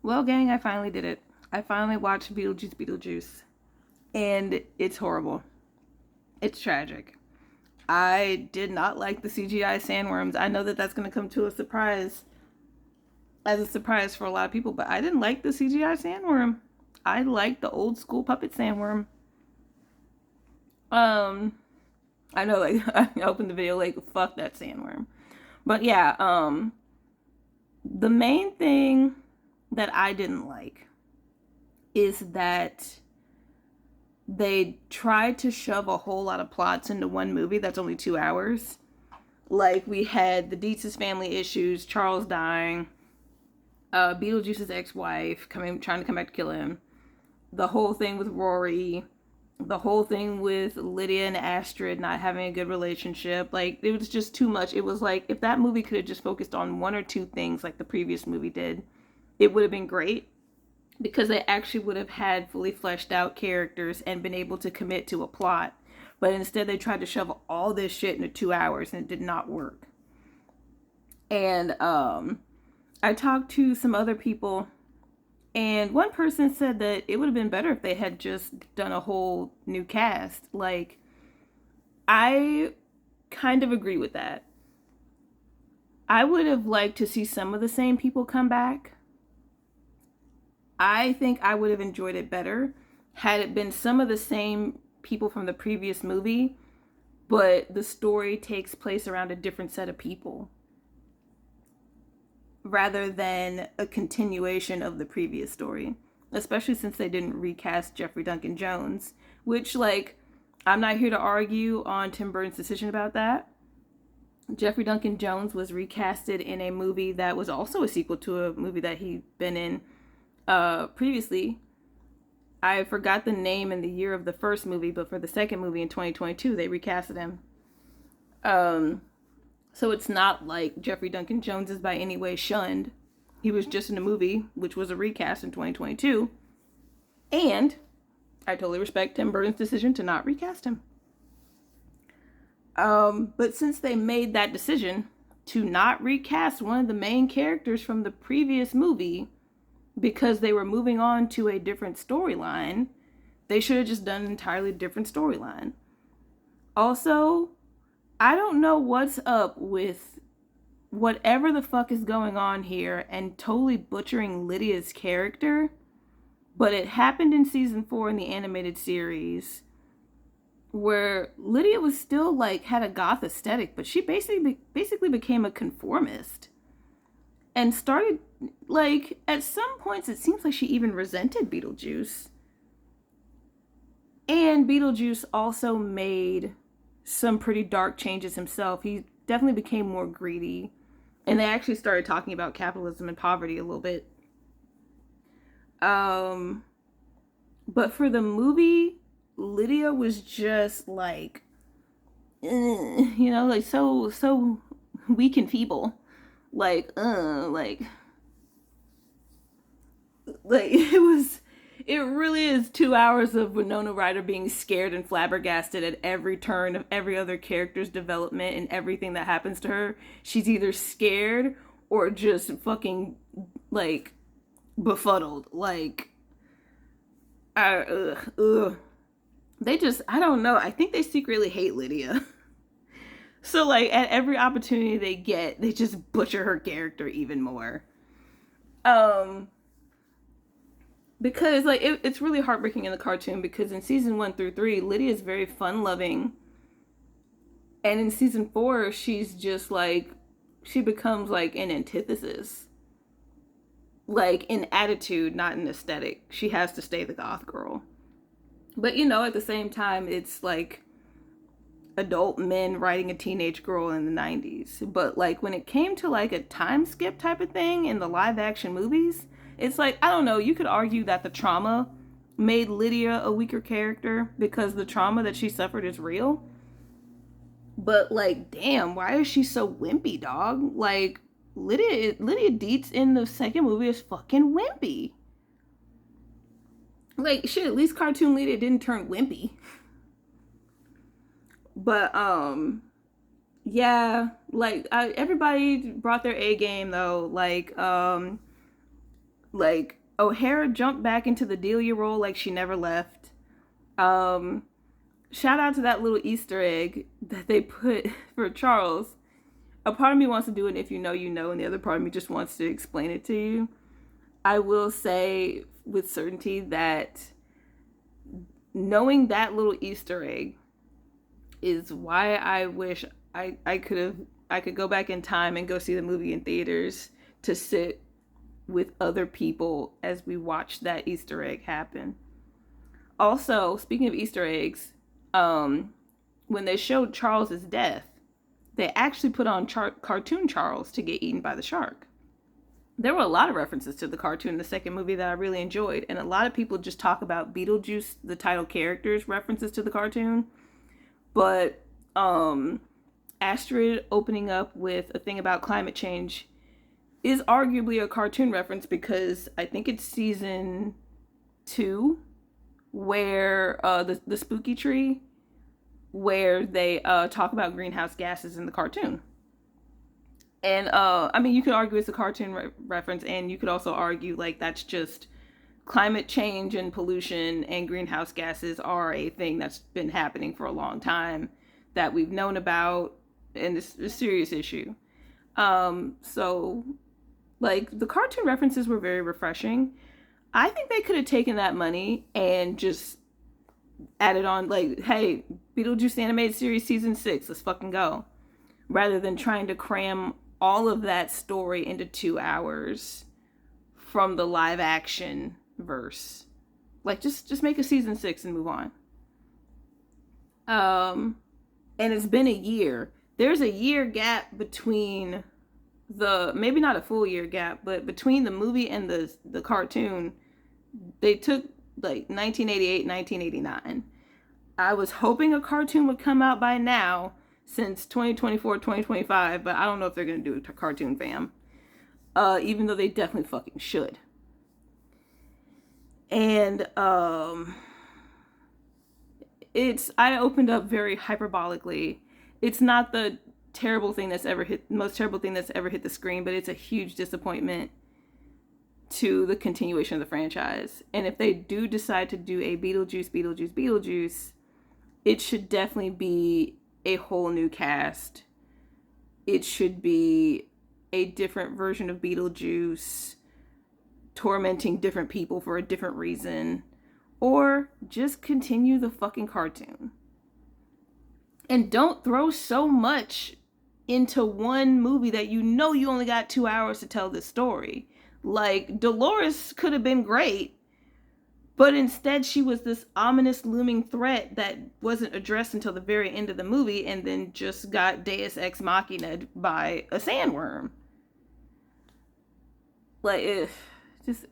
Well, gang, I finally did it. I finally watched Beetlejuice Beetlejuice, and it's horrible. It's tragic. I did not like the CGI sandworms. I know that that's going to come to a surprise, as a surprise for a lot of people, but I didn't like the CGI sandworm. I like the old school puppet sandworm. Um, I know, like, I opened the video like, fuck that sandworm. But yeah, the main thing that I didn't like is that they tried to shove a whole lot of plots into one movie that's only 2 hours. Like, we had the Dietz's family issues, Charles dying, Beetlejuice's ex-wife trying to come back to kill him, the whole thing with Rory, the whole thing with Lydia and Astrid not having a good relationship. Like, it was just too much. It was like, if that movie could have just focused on one or two things like the previous movie did, it would have been great, because they actually would have had fully fleshed out characters and been able to commit to a plot. But instead, they tried to shove all this shit into 2 hours, and it did not work. And I talked to some other people, and one person said that it would have been better if they had just done a whole new cast. Like, I kind of agree with that. I would have liked to see some of the same people come back. I think I would have enjoyed it better had it been some of the same people from the previous movie, but the story takes place around a different set of people rather than a continuation of the previous story. Especially since they didn't recast Jeffrey Duncan Jones, which, like, I'm not here to argue on Tim Burton's decision about that. Jeffrey Duncan Jones was recasted in a movie that was also a sequel to a movie that he'd been in previously. I forgot the name and the year of the first movie, but for the second movie in 2022, they recasted him. So it's not like Jeffrey Duncan Jones is by any way shunned. He was just in a movie, which was a recast in 2022. And I totally respect Tim Burton's decision to not recast him. But since they made that decision to not recast one of the main characters from the previous movie, because they were moving on to a different storyline, they should have just done an entirely different storyline. Also, I don't know what's up with whatever the fuck is going on here and totally butchering Lydia's character, but it happened in season 4 in the animated series, where Lydia was still like had a goth aesthetic, but she basically became a conformist and started, like, at some points it seems like she even resented Beetlejuice. And Beetlejuice also made some pretty dark changes himself. He definitely became more greedy, and they actually started talking about capitalism and poverty a little bit. Um, but for the movie, Lydia was just like, like so weak and feeble, like it really is 2 hours of Winona Ryder being scared and flabbergasted at every turn of every other character's development and everything that happens to her. She's either scared or just fucking, like, befuddled. Like, they just, I don't know. I think they secretly hate Lydia. So, like, at every opportunity they get, they just butcher her character even more. Because, like, it's really heartbreaking in the cartoon, because in season 1 through 3, Lydia is very fun loving, and in season 4 she's just like, she becomes like an antithesis, like in attitude, not in aesthetic. She has to stay the goth girl, but at the same time, it's like adult men writing a teenage girl in the 90s. But, like, when it came to like a time skip type of thing in the live action movies, it's like, I don't know, you could argue that the trauma made Lydia a weaker character because the trauma that she suffered is real. But, like, damn, why is she so wimpy, dog? Like, Lydia Dietz in the second movie is fucking wimpy. Like, shit, at least cartoon Lydia didn't turn wimpy. But yeah, like, everybody brought their A game though. Like, Like, O'Hara jumped back into the Delia role like she never left. Shout out to that little Easter egg that they put for Charles. A part of me wants to do it if you know, you know, and the other part of me just wants to explain it to you. I will say with certainty that knowing that little Easter egg is why I wish I could go back in time and go see the movie in theaters to sit with other people as we watch that Easter egg happen. Also, speaking of Easter eggs, when they showed Charles's death, they actually put on cartoon Charles to get eaten by the shark. There were a lot of references to the cartoon in the second movie that I really enjoyed, and a lot of people just talk about Beetlejuice, the title character's references to the cartoon. But Astrid opening up with a thing about climate change is arguably a cartoon reference, because I think it's season 2 where the spooky tree, where they talk about greenhouse gases in the cartoon. And I mean, you could argue it's a cartoon reference, and you could also argue like that's just climate change and pollution and greenhouse gases are a thing that's been happening for a long time that we've known about, and it's a serious issue. So like the cartoon references were very refreshing. I think they could have taken that money and just added on, like, hey, Beetlejuice animated series season 6, let's fucking go, rather than trying to cram all of that story into 2 hours from the live action verse. Like, just make a season 6 and move on. And it's been a year. There's a year gap between maybe not a full year gap, but between the movie and the cartoon. They took like 1988, 1989. I was hoping a cartoon would come out by now, since 2024, 2025, but I don't know if they're going to do a cartoon, fam. Even though they definitely fucking should. And I opened up very hyperbolically. It's not the most terrible thing that's ever hit the screen, but it's a huge disappointment to the continuation of the franchise. And if they do decide to do a Beetlejuice, it should definitely be a whole new cast. It should be a different version of Beetlejuice tormenting different people for a different reason, or just continue the fucking cartoon. And don't throw so much into one movie that you know you only got 2 hours to tell this story. Like, Dolores could have been great, but instead she was this ominous looming threat that wasn't addressed until the very end of the movie, and then just got Deus Ex Machina'd by a sandworm. Like, just.